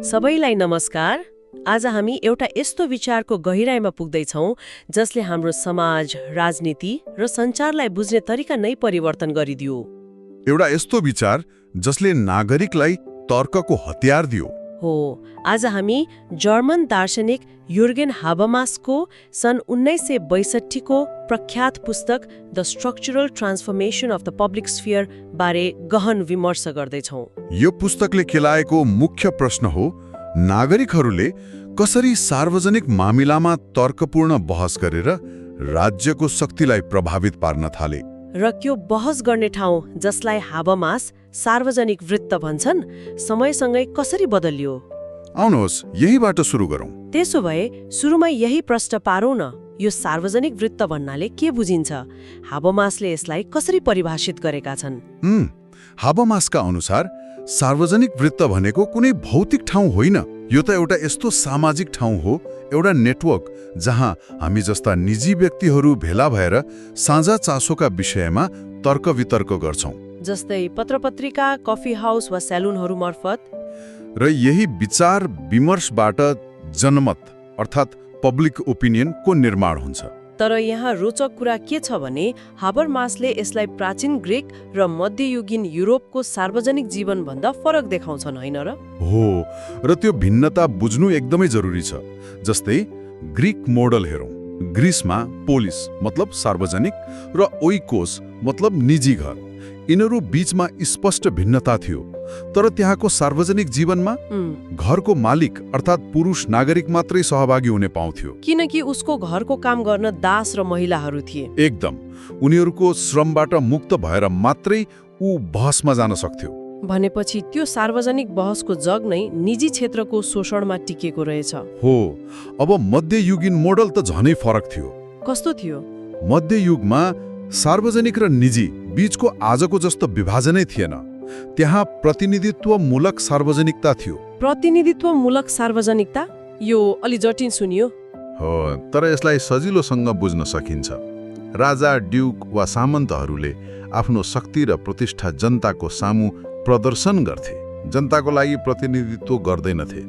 सबैलाई नमस्कार। आज हामी एउटा यस्तो विचारको गहिराइमा पुग्दैछौँ जसले हाम्रो समाज, राजनीति र सञ्चारलाई बुझ्ने तरिका नै परिवर्तन गरिदियो। एउटा यस्तो विचार जसले नागरिकलाई तर्कको हतियार दियो। हो, आज हामी जर्मन दार्शनिक युर्गेन हाबमासको सन् 1962 को प्रख्यात पुस्तक the structural transformation of the public sphere बारे गहन विमर्श गर्दैछौँ। यो पुस्तकले खेलाएको मुख्य प्रश्न हो, नागरिकहरूले कसरी सार्वजनिक मामिलामा तर्कपूर्ण बहस गरेर राज्यको शक्तिलाई प्रभावित पार्न थाले। र त्यो बहस गर्ने ठाउँ जसलाई हाबमास सार्वजनिक वृत्त भन्छन्, समयसँगै कसरी बदलियो। आउनुहोस् यहीबाट सुरु गरौँ। त्यसो भए सुरुमा यही प्रश्न पारौँ न, यो सार्वजनिक वृत्त भन्नाले के बुझिन्छ? हाबमासले यसलाई कसरी परिभाषित गरेका छन्? हाबमासका अनुसार सार्वजनिक वृत्त भनेको कुनै भौतिक ठाउँ होइन। यो त एउटा यस्तो सामाजिक ठाउँ हो, एउटा नेटवर्क जहाँ हामी जस्ता निजी व्यक्तिहरू भेला भएर साझा चासोका विषयमा तर्क वितर्क गर्छौं। जस्तै पत्रपत्रिका, कफी हाउस वा सेलुनहरू मार्फत। र यही विचार विमर्शबाट जनमत अर्थात् पब्लिक ओपिनियनको निर्माण हुन्छ। तर यहाँ रोचक कुरा के छ भने हाबरमासले यसलाई प्राचीन ग्रीक र मध्ययुगीन युरोपको सार्वजनिक जीवनभन्दा फरक देखाउँछन्, होइन र? हो, र त्यो भिन्नता बुझ्नु एकदमै जरुरी छ। जस्तै ग्रीक मोडल हेरौँ। ग्रीसमा पोलिस मतलब सार्वजनिक र ओइकोस मतलब निजी घर, यिनीहरू बीचमा स्पष्ट भिन्नता थियो। तर त्यहाँको सार्वजनिक जीवनमा घरको मालिक अर्थात् पुरुष नागरिक मात्रै सहभागी हुने पाउँथ्यो, किनकि उसको घरको काम गर्न दास र महिलाहरू थिए। एकदम, उनीहरूको श्रमबाट मुक्त भएर मात्रै ऊ बहसमा जान सक्थ्यो। भनेपछि त्यो सार्वजनिक बहसको जग नै निजी क्षेत्रको शोषणमा टिकेको रहेछ। हो, अब मध्ययुगीन मोडल त झनै फरक थियो। कस्तो थियो? मध्ययुगमा सार्वजनिक र निजी बीचको आजको जस्तो विभाजनै थिएन। त्यहाँ प्रतिनिधित्वमूलक सार्वजनिकता थियो। प्रतिनिधित्वमूलक सार्वजनिकता? यो अलि जटिल सुनियो। हो, तर यसलाई सजिलोसँग बुझ्न सकिन्छ। राजा, ड्युक वा सामन्तहरूले आफ्नो शक्ति र प्रतिष्ठा जनताको सामु प्रदर्शन गर्थे, जनताको लागि प्रतिनिधित्व गर्दैनथे।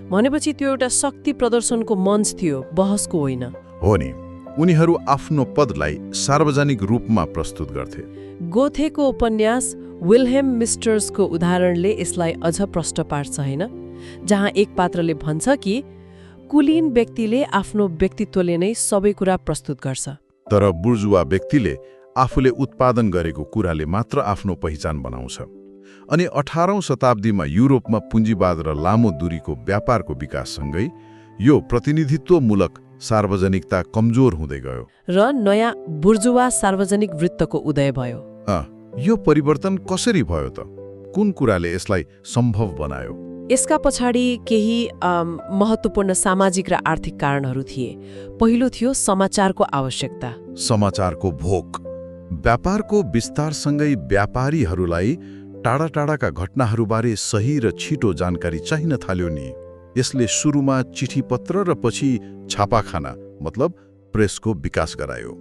भनेपछि त्यो एउटा शक्ति प्रदर्शनको मञ्च थियो, बहसको होइन। हो नि, उनीहरू आफ्नो पदलाई सार्वजनिक रूपमा प्रस्तुत गर्थे। गोथेको उपन्यास विल्हेम मिस्टर्सको उदाहरणले यसलाई अझ प्रष्ट पार्छ, होइन? जहाँ एक पात्रले भन्छ कि कुलीन व्यक्तिले आफ्नो व्यक्तित्वले नै सबै कुरा प्रस्तुत गर्छ, तर बुर्जुवा व्यक्तिले आफूले उत्पादन गरेको कुराले मात्र आफ्नो पहिचान बनाउँछ। अनि 18औं शताब्दीमा युरोपमा पुँजीवाद र लामो दूरीको व्यापारको विकाससँगै यो प्रतिनिधित्वमूलक सार्वजनिकता कमजोर हुँदै गयो र नयाँ बुर्जुवा सार्वजनिक वृत्तको उदय भयो। यो परिवर्तन कसरी भयो त? कुन कुराले यसलाई सम्भव बनायो? यसका पछाडि केही महत्त्वपूर्ण सामाजिक र आर्थिक कारणहरू थिए। पहिलो थियो समाचारको आवश्यकता। समाचारको भोक। व्यापारको विस्तारसँगै व्यापारीहरूलाई टाढा टाढाका घटनाहरूबारे सही र छिटो जानकारी चाहिन थाल्यो नि। यसले सुरुमा चिठीपत्र र पछि छापाखाना मतलब प्रेसको विकास गरायो।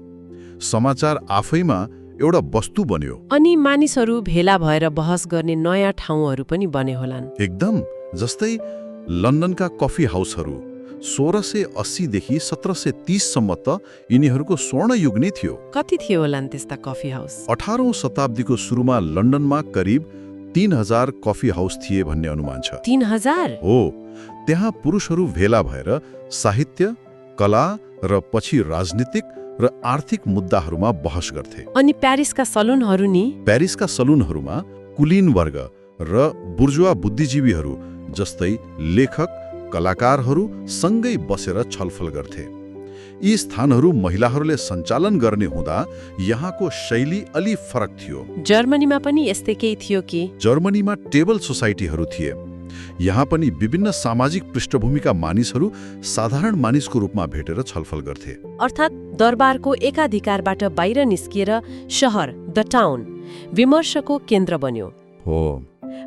समाचार आफैमा एउटा वस्तु बन्यो। अनि मानिसहरू भेला भएर बहस गर्ने नयाँ ठाउँहरू पनि बने होलान्। एकदम, जस्तै लन्डनका कफी हाउसहरू 1680 देखि 1730 सम्म त यिनीहरूको स्वर्ण युग नै थियो। कति थियो होलान् त्यस्ता कफी हाउस? 18औं शताब्दीको सुरुमा लन्डनमा करिब 3000 कफी हाउस थिए भन्ने अनुमान छ। 3000? हो, त्यहाँ पुरुषहरू भेला भएर साहित्य, कला र पछि राजनीतिक र आर्थिक मुद्दाहरूमा बहस गर्थे। अनि प्यारिसका सलुनहरू नि? प्यारिसका सलुनहरूमा कुलीन वर्ग र बुर्जुवा बुद्धिजीवीहरू जस्तै लेखक, कलाकारहरू सँगै बसेर छलफल गर्थे। यी स्थानहरू महिलाहरूले सञ्चालन गर्ने हुँदा यहाँको शैली अलि फरक थियो। जर्मनीमा पनि यस्तै केही थियो कि? जर्मनीमा टेबल सोसाइटीहरू थिए। यहाँ पनि विभिन्न सामाजिक पृष्ठभूमिका मानिसहरू साधारण मानिसको रूपमा भेटेर छलफल गर्थे। अर्थात् दरबारको एकाधिकारबाट बाहिर निस्किएर शहर, द टाउन, विमर्शको केन्द्र बन्यो। हो,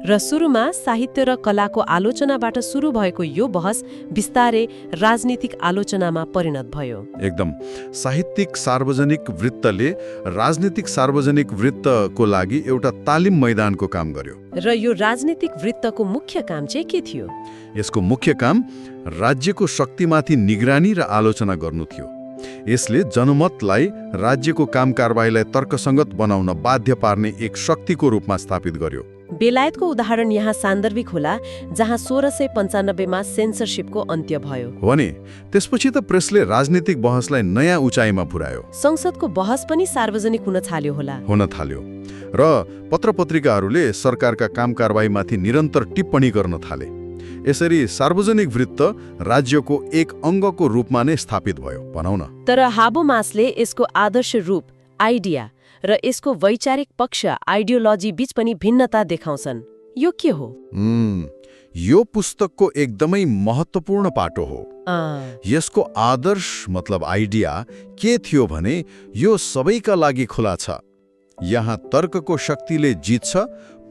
र सुरुमा साहित्य र कलाको आलोचनाबाट सुरु भएको यो बहस बिस्तारै राजनीतिक आलोचनामा परिणत भयो। एकदम साहित्यिक सार्वजनिक वृत्तले राजनीतिक सार्वजनिक वृत्तको लागि एउटा तालिम मैदानको काम गर्यो। र यो राजनीतिक वृत्तको मुख्य काम चाहिँ के थियो? यसको मुख्य काम राज्यको शक्तिमाथि निगरानी र आलोचना गर्नु थियो। यसले जनमतलाई राज्यको काम कारबाहीलाई तर्कसङ्गत बनाउन बाध्य पार्ने एक शक्तिको रूपमा स्थापित गर्यो। बेलायतको उदाहरण यहाँ सान्दर्भिक होला, जहाँ 1695मा सेन्सरशिपको अन्त्य भयो। हो नि, त्यसपछि त प्रेसले राजनीतिक बहसलाई नयाँ उचाइमा पुर्यायो। संसदको बहस पनि सार्वजनिक हुन थाल्यो र पत्रपत्रिकाहरूले सरकारका काम कारबाहीमाथि निरन्तर टिप्पणी गर्न थाले। यसरी सार्वजनिक वृत्त राज्यको एक अङ्गको रूपमा नै स्थापित भयो भनौँ न। तर हाबोमासले यसको आदर्श रूप आइडिया र यसको वैचारिक पक्ष आइडियोलोजी बीच पनि भिन्नता देखाउँछन्। यो के हो? यो पुस्तकको एकदमै महत्त्वपूर्ण पाटो हो। यसको आदर्श मतलब आइडिया के थियो भने यो सबैका लागि खुला छ। यहाँ तर्कको शक्तिले जित्छ,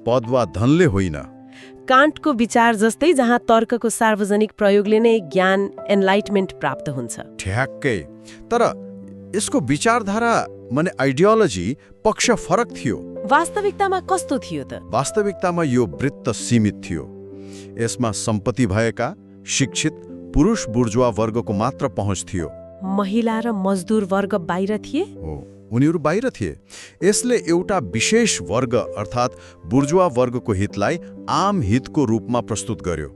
पद वा धनले होइन। कान्टको विचार जस्तै, जहाँ तर्कको सार्वजनिक प्रयोगले नै ज्ञान एनलाइटमेन्ट प्राप्त हुन्छ। ठ्याक्कै। तर यसको विचारधारा माने आइडियोलोजी पक्ष फरक थियो। वास्तविकतामा कस्तो थियो त? वास्तविकतामा यो वृत्त सीमित थियो। यसमा सम्पत्ति भएका शिक्षित पुरुष बुर्जुवा वर्गको मात्र पहुँच थियो। महिला र मजदुर वर्ग बाहिर थिए? हो, उनीहरू बाहिर थिए। यसले एउटा विशेष वर्ग अर्थात् बुर्जुवा वर्गको हितलाई आम हितको रूपमा प्रस्तुत गर्यो।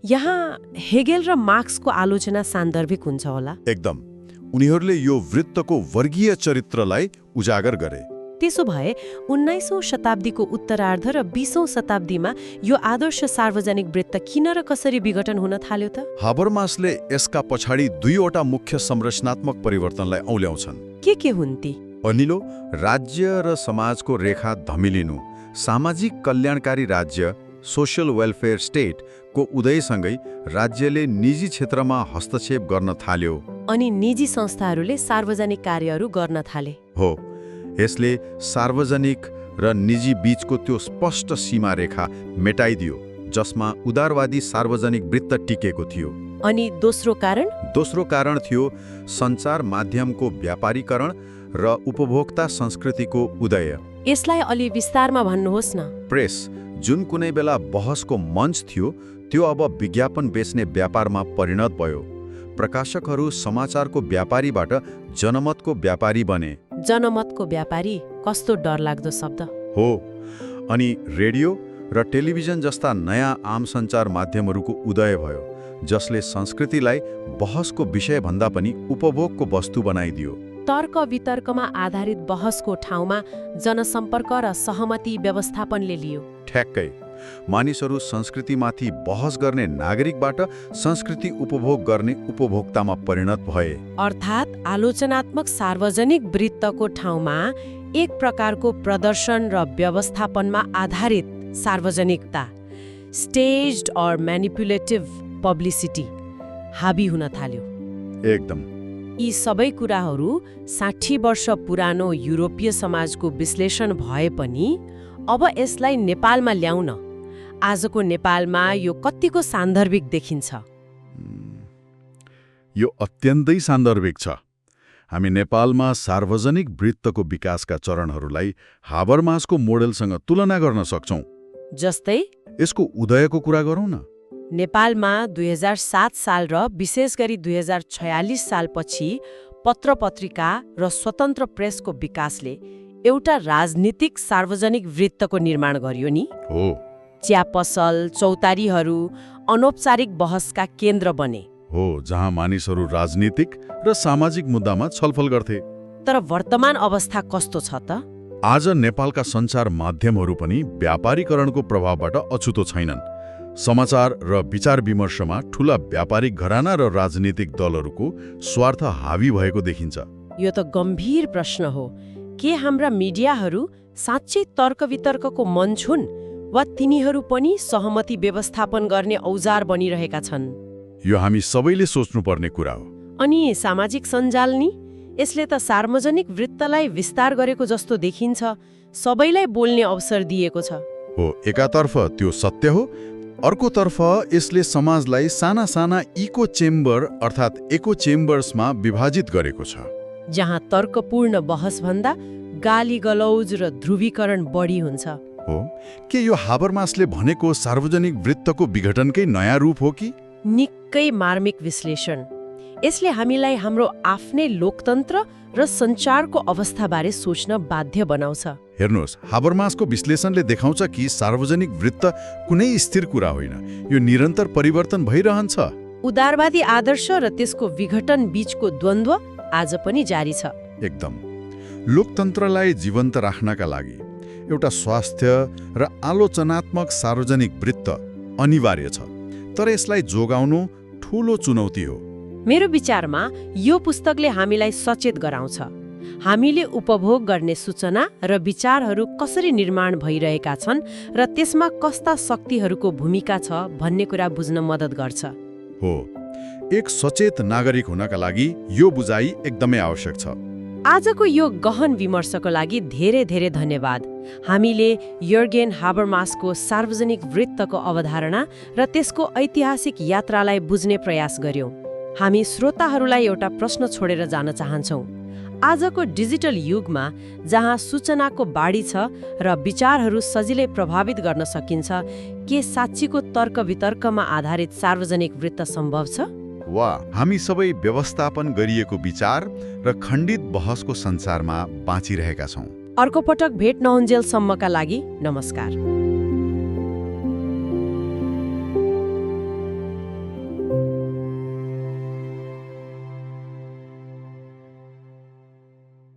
यहाँ हेगेल र मार्क्सको आलोचना सान्दर्भिक हुन्छ होला? एकदम। उनीहरूले यो वृत्तको वर्गीय चरित्रलाई उजागर गरे। त्यसो भए 19औं शताब्दीको उत्तरार्ध र 20औं शताब्दीमा यो आदर्श सार्वजनिक वृत्त किन र कसरी विघटन हुन थाल्यो त? हाबरमासले यसका पछाडि दुईवटा मुख्य संरचनात्मक परिवर्तनलाई औल्याउँछन्। के हुन् ती? पहिलो, राज्य र समाजको रेखा धमिलिनु। सामाजिक कल्याणकारी राज्य सोशल वेलफेयर स्टेट को उदयसँगै राज्यले निजी क्षेत्रमा हस्तक्षेप गर्न थाल्यो। अनि निजी संस्थाहरूले सार्वजनिक कार्यहरू गर्न थाले। हो, यसले सार्वजनिक र निजी बीचको त्यो स्पष्ट सीमा रेखा मेटाइदियो जसमा उदारवादी सार्वजनिक वृत्त टिकेको थियो। अनि दोस्रो कारण? दोस्रो कारण थियो सञ्चार माध्यमको व्यापारीकरण र उपभोक्ता संस्कृतिको उदय। यसलाई अलि विस्तारमा भन्नुहोस् न। प्रेस, जुन कुनै बेला बहसको मञ्च थियो, त्यो अब विज्ञापन बेच्ने व्यापारमा परिणत भयो। प्रकाशकहरू समाचारको व्यापारीबाट जनमतको व्यापारी बने। जनमतको व्यापारी, कस्तो डरलाग्दो शब्द हो। अनि रेडियो र टेलिभिजन जस्ता नयाँ आम सञ्चार माध्यमहरूको उदय भयो, जसले संस्कृतिलाई बहसको विषयभन्दा पनि उपभोगको वस्तु बनाइदियो। तर्क वितर्कमा आधारित बहसको ठाउँमा जनसम्पर्क र सहमति व्यवस्थापनले लियो। ठ्याक्कै। मानिसहरू संस्कृतिमाथि बहस गर्ने नागरिकबाट संस्कृति उपभोग गर्ने उपभोक्तामा परिणत भए। अर्थात् आलोचनात्मक सार्वजनिक वृत्तको ठाउँमा एक प्रकारको प्रदर्शन र व्यवस्थापनमा आधारित सार्वजनिकता, स्टेज्ड और म्यानिपुलेटिभ पब्लिसिटी हाबी हुन थाल्यो। एकदम। यी सबै कुराहरू 60 वर्ष पुरानो युरोपीय समाजको विश्लेषण भए पनि अब यसलाई नेपालमा ल्याउन आजको नेपालमा यो कतिको सान्दर्भिक देखिन्छ? यो अत्यन्तै सान्दर्भिक छ। हामी नेपालमा सार्वजनिक वृत्तको विकासका चरणहरूलाई हाबरमासको मोडेलसँग तुलना गर्न सक्छौं। जस्तै यसको उदयको कुरा गरौँ न। नेपालमा 2007 साल र विशेष गरी 2046 सालपछि पत्र-पत्रिका र स्वतन्त्र प्रेसको विकासले एउटा राजनीतिक सार्वजनिक वृत्तको निर्माण गर्यो नि। हो। चिया पसल, चौतारीहरू अनौपचारिक बहसका केन्द्र बने। हो, जहाँ मानिसहरू राजनीतिक र सामाजिक मुद्दामा छलफल गर्थे। तर वर्तमान अवस्था कस्तो छ त? आज नेपालका सञ्चार माध्यमहरू पनि व्यापारीकरणको प्रभावबाट अछुतो छैनन्। समाचार र विचार विमर्शमा ठूला व्यापारिक घराना र राजनीतिक दलहरूको स्वार्थ हावी भएको देखिन्छ। यो त गम्भीर प्रश्न हो। के हाम्रा मिडियाहरू साँच्चै तर्क वितर्कको मञ्च हुन् वा तिनीहरू पनि सहमति व्यवस्थापन गर्ने औजार बनिरहेका छन्? यो हामी सबैले सोच्नुपर्ने कुरा हो। अनि सामाजिक सञ्जाल नि? यसले त सार्वजनिक वृत्तलाई विस्तार गरेको जस्तो देखिन्छ, सबैलाई बोल्ने अवसर दिएको छ। हो, एकातर्फ त्यो सत्य हो, अर्कोतर्फ यसले समाजलाई साना साना इको चेम्बर अर्थात् एको चेम्बर्समा विभाजित गरेको छ, जहाँ तर्कपूर्ण बहसभन्दा गाली गलौज र ध्रुवीकरण बढी हुन्छ। हो। के यो हाबरमासले भनेको सार्वजनिक वृत्तको विघटनकै नयाँ रूप हो कि? निकै मार्मिक विश्लेषण। यसले हामीलाई हाम्रो आफ्नै लोकतन्त्र र सञ्चारको अवस्थाबारे सोच्न बाध्य बनाउँछ। हेर्नुहोस्, हाबरमासको विश्लेषणले देखाउँछ कि सार्वजनिक वृत्त कुनै स्थिर कुरा होइन, यो निरन्तर परिवर्तन भइरहन्छ। उदारवादी आदर्श र त्यसको विघटन बीचको द्वन्द्व आज पनि जारी छ। एकदम। लोकतन्त्रलाई जीवन्त राख्नका लागि एउटा स्वास्थ्य र आलोचनात्मक सार्वजनिक वृत्त अनिवार्य छ, तर यसलाई जोगाउनु ठूलो चुनौती हो। मेरो विचारमा यो पुस्तकले हामीलाई सचेत गराउँछ। हामीले उपभोग गर्ने सूचना र विचारहरू कसरी निर्माण भइरहेका छन् र त्यसमा कस्ता शक्तिहरूको भूमिका छ भन्ने कुरा बुझ्न मद्दत गर्छ। हो, एक सचेत नागरिक हुनका लागि यो बुझाइ एकदमै आवश्यक छ। आजको यो गहन विमर्शको लागि धेरै धेरै धन्यवाद। हामीले युर्गेन हाबरमासको सार्वजनिक वृत्तको अवधारणा र त्यसको ऐतिहासिक यात्रालाई बुझ्ने प्रयास गर्यौं। हामी श्रोताहरूलाई एउटा प्रश्न छोडेर जान चाहन्छौँ। आजको डिजिटल युगमा जहाँ सूचनाको बाढी छ र विचारहरू सजिलै प्रभावित गर्न सकिन्छ, के साँच्चीको तर्क वितर्कमा आधारित सार्वजनिक वृत्त सम्भव छ? वा हामी सबै व्यवस्थापन गरिएको विचार र खण्डित बहसको संसारमा बाँचिरहेका छौँ। अर्को पटक भेट नहुन्जेलसम्मका लागि नमस्कार।